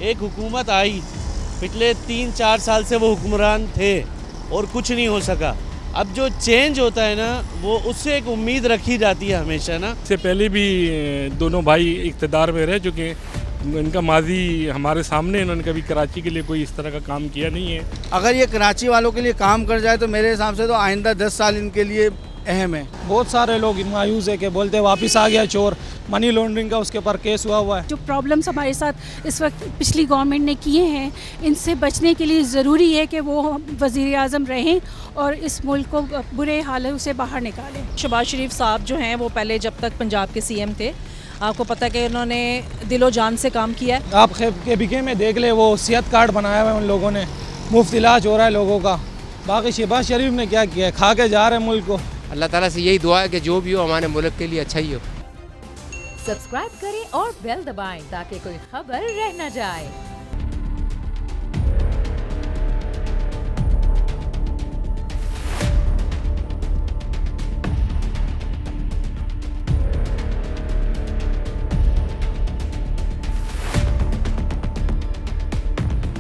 एक हुकूमत आई, पिछले 3-4 साल से वो हुक्मरान थे और कुछ नहीं हो सका। अब जो चेंज होता है ना, वो उससे एक उम्मीद रखी जाती है हमेशा ना। इससे पहले भी दोनों भाई इक़्तिदार में रह चुके हैं, इनका माजी हमारे सामने, इन्होंने कभी कराची के लिए कोई इस तरह का काम किया नहीं है। अगर ये कराची वालों के लिए काम कर जाए तो मेरे हिसाब से तो आइंदा 10 साल इनके लिए अहम है। बहुत सारे लोग मायूस है कि बोलते वापस आ गया चोर, मनी लॉन्ड्रिंग का उसके ऊपर केस हुआ है। जो प्रॉब्लम्स हमारे साथ इस वक्त पिछली गवर्नमेंट ने किए हैं, इनसे बचने के लिए ज़रूरी है कि वो वज़ीर आज़म रहें और इस मुल्क को बुरे हालों से बाहर निकालें। शहबाज शरीफ साहब जो हैं वो पहले जब तक पंजाब के सीएम थे, आपको पता है कि उन्होंने दिलो जान से काम किया है। आप KBK में देख ले, वो सेहत कार्ड बनाया हुआ है उन लोगों ने, मुफ्त इलाज हो रहा है लोगों का। बाकी शहबाज शरीफ ने क्या किया है, खा के जा रहे हैं मुल्क को। अल्लाह ताला से यही दुआ है कि जो भी हो हमारे मुल्क के लिए अच्छा ही हो। सब्सक्राइब करें और बेल दबाएं ताकि कोई खबर रह न जाए।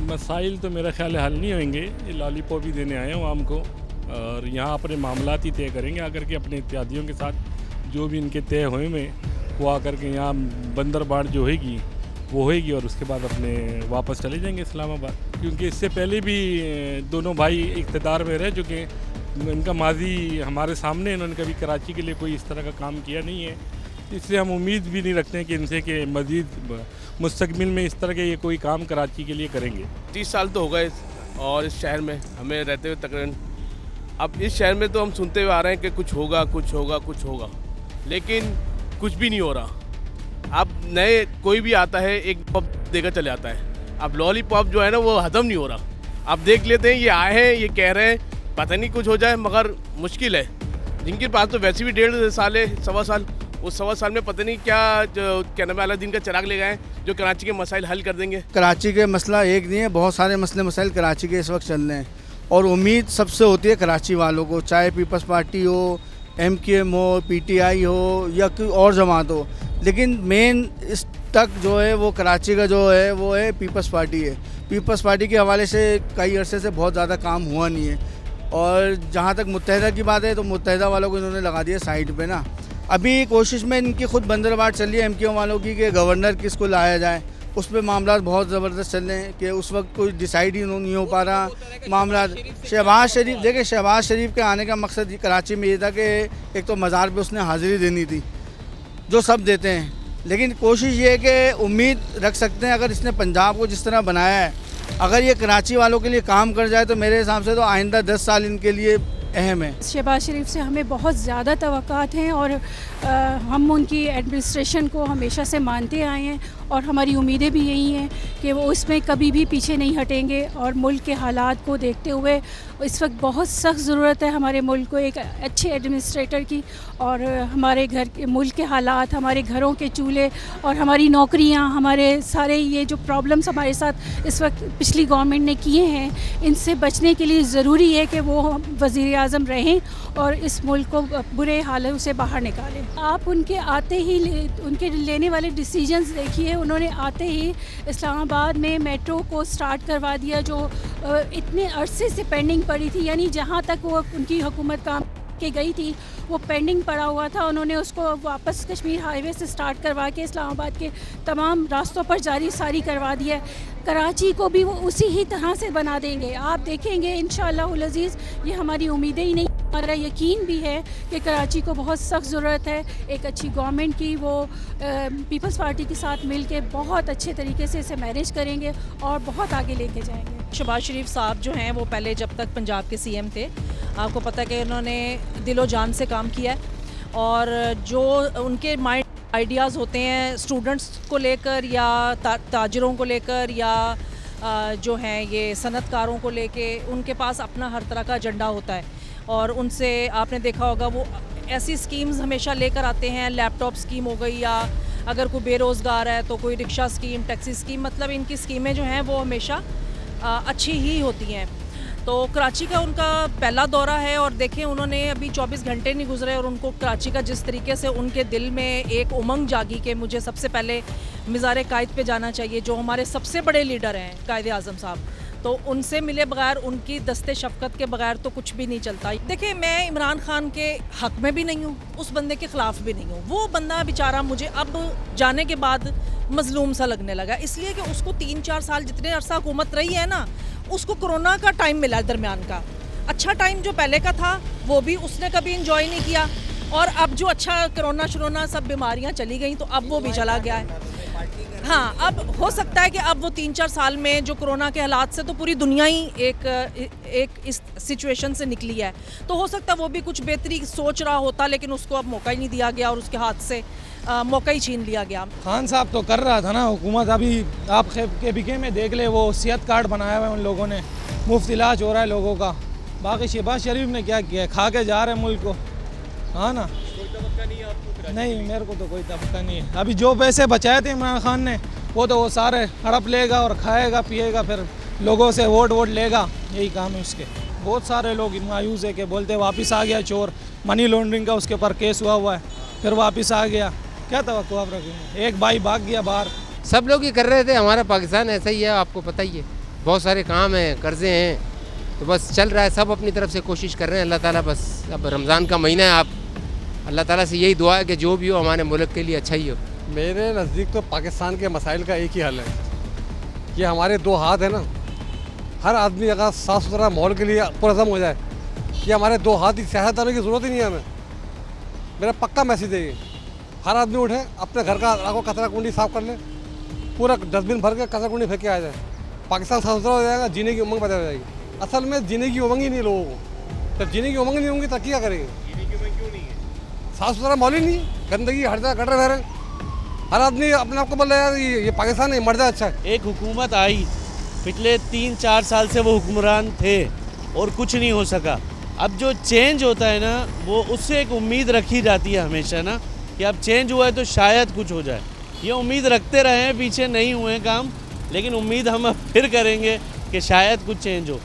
मसाइल तो मेरा ख्याल है हल नहीं होंगे, ये लॉलीपॉप ही देने आए हैं आवाम को, और यहाँ अपने मामलात ही तय करेंगे आकर के अपने इत्यादियों के साथ। जो भी इनके तय हुए में वो आकर के यहाँ बंदर बाढ़ जो होगी वो होएगी, और उसके बाद अपने वापस चले जाएंगे इस्लामाबाद। क्योंकि इससे पहले भी दोनों भाई इक़्तिदार में रह चुके हैं, इनका माजी हमारे सामने, इन्होंने कभी कराची के लिए कोई इस तरह का काम किया नहीं है। इसलिए हम उम्मीद भी नहीं रखते हैं कि इनसे कि मज़ीद मुस्तकबिल में इस तरह के ये कोई काम कराची के लिए करेंगे। 30 साल तो हो गए और इस शहर में हमें रहते हुए तकरीबन। अब इस शहर में तो हम सुनते हुए आ रहे हैं कि कुछ होगा कुछ होगा कुछ होगा, लेकिन कुछ भी नहीं हो रहा। अब नए कोई भी आता है एक पॉप देकर चले आता है। अब लॉलीपॉप जो है ना वो हजम नहीं हो रहा। अब देख लेते हैं, ये आए हैं, ये कह रहे हैं पता नहीं कुछ हो जाए, मगर मुश्किल है। जिनके पास तो वैसे भी 1.5 साल है, 1.25 साल, उस 1.25 साल में पता नहीं क्या नाम है, अलादीन का चिराग ले गए जो कराची के मसाइल हल कर देंगे। कराची के मसला एक नहीं है, बहुत सारे मसले मसाइल कराची के इस वक्त चल रहे हैं, और उम्मीद सबसे होती है कराची वालों को, चाहे पीपल्स पार्टी हो, MKM हो, PTI हो या कोई और जमात हो। लेकिन मेन इस तक जो है वो कराची का जो है वो है पीपल्स पार्टी है। पीपल्स पार्टी के हवाले से कई अरसे से बहुत ज़्यादा काम हुआ नहीं है। और जहाँ तक मुत्तहिदा की बात है तो मुत्तहिदा वालों को इन्होंने लगा दिया साइड पे ना। अभी कोशिश में इनकी खुद बंदरबाट चल रही है MKM वालों की कि गवर्नर किसको लाया जाए, उस पर मामला बहुत ज़बरदस्त चल रहे हैं कि उस वक्त कोई डिसाइड ही नहीं हो पा रहा मामला। शहबाज शरीफ, देखिए शहबाज शरीफ के आने का मकसद कराची में ये था कि एक तो मज़ार पे उसने हाज़िरी देनी थी, जो सब देते हैं, लेकिन कोशिश ये है कि उम्मीद रख सकते हैं अगर इसने पंजाब को जिस तरह बनाया है, अगर ये कराची वालों के लिए काम कर जाए तो मेरे हिसाब से तो आइंदा 10 साल इनके लिए अहम है। शहबाज शरीफ से हमें बहुत ज़्यादा तवक्कात हैं और हम उनकी एडमिनिस्ट्रेशन को हमेशा से मानते आए हैं और हमारी उम्मीदें भी यही हैं कि वो इसमें कभी भी पीछे नहीं हटेंगे। और मुल्क के हालात को देखते हुए इस वक्त बहुत सख्त ज़रूरत है हमारे मुल्क को एक अच्छे एडमिनिस्ट्रेटर की, और हमारे घर के मुल्क के हालात, हमारे घरों के चूल्हे और हमारी नौकरियां, हमारे सारे ये जो प्रॉब्लम्स हमारे साथ इस वक्त पिछली गवर्नमेंट ने किए हैं, इनसे बचने के लिए ज़रूरी है कि वो वज़ीर आज़म रहें और इस मुल्क को बुरे हालों से बाहर निकालें। आप उनके आते ही उनके लेने वाले डिसीजंस देखिए। उन्होंने आते ही इस्लामाबाद में मेट्रो को स्टार्ट करवा दिया, जो इतने अरसे से पेंडिंग पड़ी थी, यानी जहाँ तक वो उनकी हुकूमत काम के गई थी वो पेंडिंग पड़ा हुआ था। उन्होंने उसको वापस कश्मीर हाईवे से स्टार्ट करवा के इस्लामाबाद के तमाम रास्तों पर सारी करवा दिया है। कराची को भी वो उसी ही तरह से बना देंगे, आप देखेंगे इंशाअल्लाह अज़ीज़। ये हमारी उम्मीदें ही नहीं, हमारा यकीन भी है कि कराची को बहुत सख्त ज़रूरत है एक अच्छी गवर्नमेंट की। वो पीपल्स पार्टी के साथ मिल के बहुत अच्छे तरीके से इसे मैनेज करेंगे और बहुत आगे लेके जाएंगे। शहबाज शरीफ साहब जो हैं वो पहले जब तक पंजाब के सीएम थे, आपको पता है कि उन्होंने दिलो जान से काम किया है, और जो उनके माइंड आइडियाज़ होते हैं स्टूडेंट्स को लेकर या ताजरों को लेकर या जो हैं ये सनतकारों को लेके, उनके पास अपना हर तरह का एजेंडा होता है। और उनसे आपने देखा होगा वो ऐसी स्कीम्स हमेशा लेकर आते हैं, लैपटॉप स्कीम हो गई, या अगर कोई बेरोज़गार है तो कोई रिक्शा स्कीम, टैक्सी स्कीम, मतलब इनकी स्कीमें जो हैं वो हमेशा अच्छी ही होती हैं। तो कराची का उनका पहला दौरा है और देखें उन्होंने अभी 24 घंटे नहीं गुजरे और उनको कराची का जिस तरीके से उनके दिल में एक उमंग जागी कि मुझे सबसे पहले मज़ार कायद पे जाना चाहिए, जो हमारे सबसे बड़े लीडर हैं कायद आज़म साहब, तो उनसे मिले बगैर, उनकी दस्ते शफ़क़त के बगैर तो कुछ भी नहीं चलता। देखिए, मैं इमरान खान के हक़ में भी नहीं हूँ, उस बंदे के ख़िलाफ़ भी नहीं हूँ। वो बंदा बेचारा मुझे अब जाने के बाद मज़लूम सा लगने लगा, इसलिए कि उसको 3-4 साल जितने अरसा हुकूमत रही है ना, उसको कोरोना का टाइम मिला है दरमियान का। अच्छा टाइम जो पहले का था वो भी उसने कभी इंजॉय नहीं किया, और अब जो अच्छा कोरोना शरोना सब बीमारियां चली गई तो अब वो भी चला गया है। हाँ, अब हो सकता है कि अब वो 3-4 साल में जो कोरोना के हालात से तो पूरी दुनिया ही एक इस सिचुएशन से निकली है, तो हो सकता है वो भी कुछ बेहतरी सोच रहा होता, लेकिन उसको अब मौका ही नहीं दिया गया और उसके हाथ से मौका ही छीन लिया गया। खान साहब तो कर रहा था ना हुकूमत, अभी आप KPK में देख ले, वो सेहत कार्ड बनाया हुआ है उन लोगों ने, मुफ्त इलाज हो रहा है लोगों का। बाकी शहबाज शरीफ ने क्या किया है, खा के जा रहे हैं मुल्क को, हाँ ना। नहीं, मेरे को तो कोई तबका नहीं है। अभी जो पैसे बचाए थे इमरान खान ने वो तो वो सारे हड़प लेगा और खाएगा पिएगा, फिर लोगों से वोट लेगा, यही काम है उसके। बहुत सारे लोग मायूस है कि बोलते वापस आ गया चोर, मनी लॉन्ड्रिंग का उसके ऊपर केस हुआ है, फिर वापस आ गया। क्या तवक्को आप रखेंगे? एक भाई भाग गया बाहर। सब लोग ही कर रहे थे, हमारा पाकिस्तान ऐसा ही है, आपको पता ही है। बहुत सारे काम हैं, कर्जे हैं, तो बस चल रहा है, सब अपनी तरफ से कोशिश कर रहे हैं। अल्लाह ताला बस, अब रमज़ान का महीना है, आप अल्लाह ताला से यही दुआ है कि जो भी हो हमारे मुल्क के लिए अच्छा ही हो। मेरे नज़दीक तो पाकिस्तान के मसाइल का एक ही हल है कि हमारे दो हाथ है ना, हर आदमी अगर साफ़ सुथरा माहौल के लिए पुरज़म हो जाए कि हमारे दो हाथ की सियासतदानों की ज़रूरत ही नहीं है हमें। मेरा पक्का मैसेज है ये, हर आदमी उठे, अपने घर का आगो कचरा कुंडी साफ़ कर ले, पूरा डस्टबिन भर के कचरा कुंडी फेंक के आ जाए, पाकिस्तान साफ़ सुथरा हो जाएगा, जीने की उमंग पैदा हो जाएगी। असल में जीने की उमंग ही नहीं लोगों को, जब जीने की उमंग नहीं होंगी तो क्या करेंगे? साफ़ सुथरा माहौल ही नहीं, गंदगी हर जगह गटर रह रहे हैं, हर आदमी अपने आप को बोल रहा है ये पाकिस्तान नहीं, मर जाए अच्छा है। एक हुकूमत आई, पिछले 3-4 साल से वो हुक्मरान थे और कुछ नहीं हो सका। अब जो चेंज होता है ना, वो उससे एक उम्मीद रखी जाती है हमेशा ना, कि अब चेंज हुआ है तो शायद कुछ हो जाए। ये उम्मीद रखते रहे हैं, पीछे नहीं हुए काम, लेकिन उम्मीद हम अब फिर करेंगे कि शायद कुछ चेंज हो।